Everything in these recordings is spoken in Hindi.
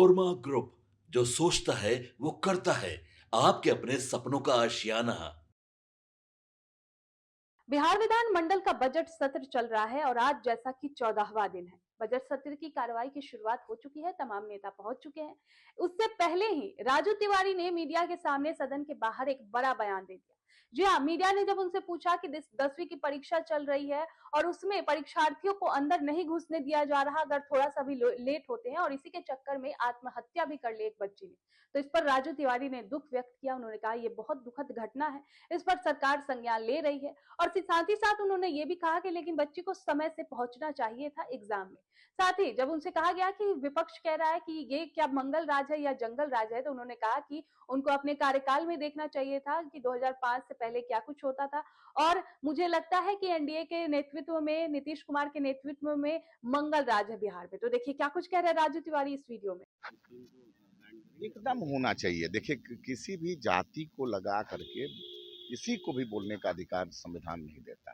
पनोरमा ग्रुप, जो सोचता है वो करता है। आपके अपने सपनों का आशियाना। बिहार विधान मंडल का बजट सत्र चल रहा है और आज जैसा कि 14वां दिन है। बजट सत्र की कार्रवाई की शुरुआत हो चुकी है, तमाम नेता पहुंच चुके हैं। उससे पहले ही राजू तिवारी ने मीडिया के सामने सदन के बाहर एक बड़ा बयान दे दिया। जी हाँ, मीडिया ने जब उनसे पूछा कि 10वीं की परीक्षा चल रही है और उसमें परीक्षार्थियों को अंदर नहीं घुसने दिया जा रहा अगर थोड़ा सा भी लेट होते हैं, और इसी के चक्कर में आत्महत्या भी कर ली एक बच्ची ने, तो इस पर राजू तिवारी ने दुख व्यक्त किया। उन्होंने कहा ये बहुत दुखद घटना है, इस पर सरकार संज्ञान ले रही है। और फिर साथ ही साथ उन्होंने ये भी कहा कि लेकिन बच्ची को समय से पहुंचना चाहिए था एग्जाम में। साथ ही जब उनसे कहा गया कि विपक्ष कह रहा है कि ये क्या मंगल राज है या जंगल राज है, तो उन्होंने कहा कि उनको अपने कार्यकाल में देखना चाहिए था कि 2005 से पहले क्या कुछ होता था। और मुझे लगता है कि एनडीए के नेतृत्व में, नीतीश कुमार के नेतृत्व में मंगल राज है बिहार में। तो देखिए क्या कुछ कह रहे हैं राजू तिवारी इस वीडियो में। एकदम होना चाहिए। देखिए किसी भी जाति को लगा करके किसी को भी बोलने का अधिकार संविधान नहीं देता।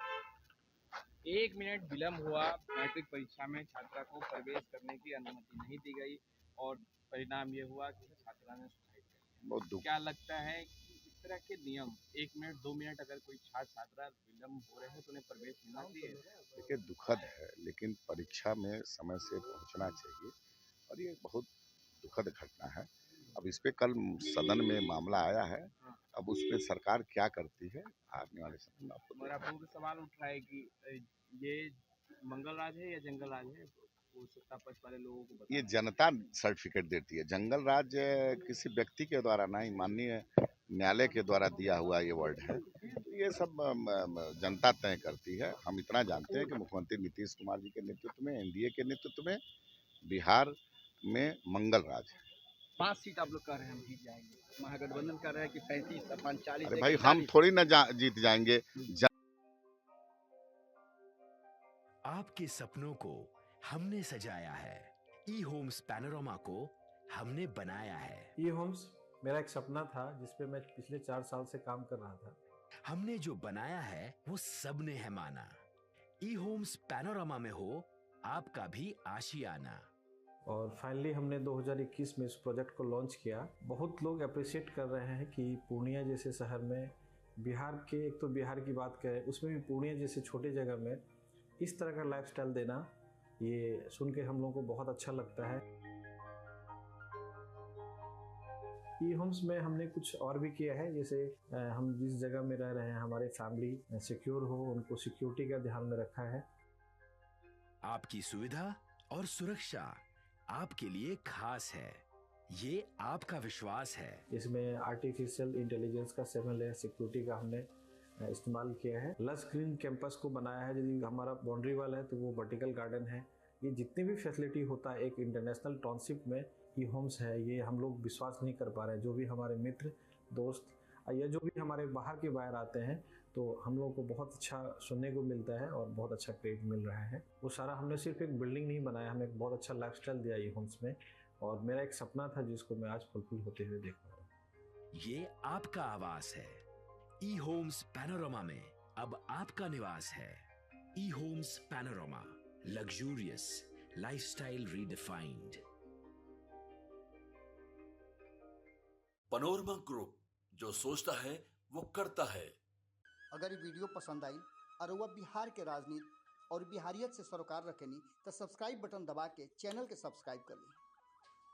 1 मिनट विलम्ब हुआ, मैट्रिक परीक्षा में छात्रा को प्रवेश करने की अनुमति नहीं दी गई और परिणाम ये हुआ कि छात्रा ने सुसाइड कर लिया। बहुत दुख। क्या लगता है कि इस तरह के नियम 1 मिनट 2 मिनट अगर कोई छात्रा विलम्ब हो रहे हैं तो उन्हें प्रवेश मिलना चाहिए? देखिए दुखद है, लेकिन परीक्षा में समय से पहुंचना चाहिए और ये बहुत दुखद घटना है। अब इस पे कल सदन में मामला आया है, अब उस पे सरकार क्या करती है आने वाले समय में आपको। मगर आपको सवाल उठ रहा है कि ये मंगल राज है या जंगल राज है, वो सत्ता पक्ष वाले लोगों को ये बताना। जनता सर्टिफिकेट देती है। जंगल राज किसी व्यक्ति के द्वारा नहीं, माननीय न्यायालय के द्वारा दिया हुआ ये वर्ड है। तो ये सब जनता तय करती है। हम इतना जानते हैं कि मुख्यमंत्री नीतीश कुमार जी के नेतृत्व में, एनडीए के नेतृत्व में बिहार में मंगल राज है। 5 सीट आप लोग कह रहे हैं हम जीत जाएंगे, महागठबंधन कह रहा है कि 35 40। अरे भाई हम थोड़ी ना जीत जाएंगे। आपके सपनों को हमने सजाया है, ई होम्स पैनोरमा को हमने बनाया है। ई होम्स मेरा एक सपना था जिस पे मैं पिछले 4 साल से काम कर रहा था। हमने जो बनाया है वो सबने है माना। ई होम्स पैनोरमा में हो आपका भी आशियाना। और फाइनली हमने 2021 में इस प्रोजेक्ट को लॉन्च किया। बहुत लोग अप्रिशिएट कर रहे हैं कि पूर्णिया जैसे शहर में, बिहार के, एक तो बिहार की बात करें उसमें भी पूर्णिया जैसे छोटे जगह में इस तरह का लाइफस्टाइल देना, ये सुन के हम लोगों को बहुत अच्छा लगता है। ई होम्स में हमने कुछ और भी किया है, जैसे हम जिस जगह में रह रहे हैं हमारे फैमिली सिक्योर हो, उनको सिक्योरिटी का ध्यान में रखा है। आपकी सुविधा और सुरक्षा आपके लिए खास है, ये आपका विश्वास है। इसमें आर्टिफिशियल इंटेलिजेंस का 7 लेयर सिक्योरिटी का हमने इस्तेमाल किया है। लस ग्रीन कैंपस को बनाया है। यदि हमारा बाउंड्री वाल है तो वो वर्टिकल गार्डन है। ये जितनी भी फैसिलिटी होता है एक इंटरनेशनल टाउनशिप में, ई होम्स है, ये हम लोग विश्वास नहीं कर पा रहे हैं। जो भी हमारे मित्र, दोस्त या जो भी हमारे बाहर के बाहर आते हैं तो हम लोगों को बहुत अच्छा सुनने को मिलता है और बहुत अच्छा क्रेडिट मिल रहा है। वो सारा हमने सिर्फ एक बिल्डिंग नहीं बनाया, हमें एक बहुत अच्छा लाइफस्टाइल दिया ई होम्स में, और मेरा एक सपना था जिसको मैं आज फुलफिल होते हुए देख रहा हूँ। ये आपका आवास है। ई होम्स पैनोरमा में अब आपका निवास है। E homes panorama, luxurious lifestyle redefined. Panorama group, जो सोचता है वो करता है। अगर ये वीडियो पसंद आई और वह बिहार के राजनीति और बिहारियत से सरोकार रखेनी तो सब्सक्राइब बटन दबा के चैनल के सब्सक्राइब कर ली।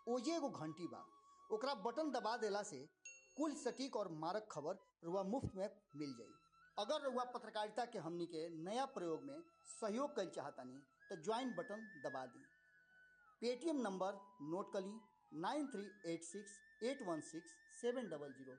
ओजे एगो घंटी बा, ओकरा बटन दबा देला से कुल सटीक और मारक खबर रुआ मुफ्त में मिल जाई। अगर रुआ पत्रकारिता के हमनी के नया प्रयोग में सहयोग कर चाहतानी तो ज्वाइन बटन दबा दी। पेटीएम नंबर नोट कर ली 9386816700।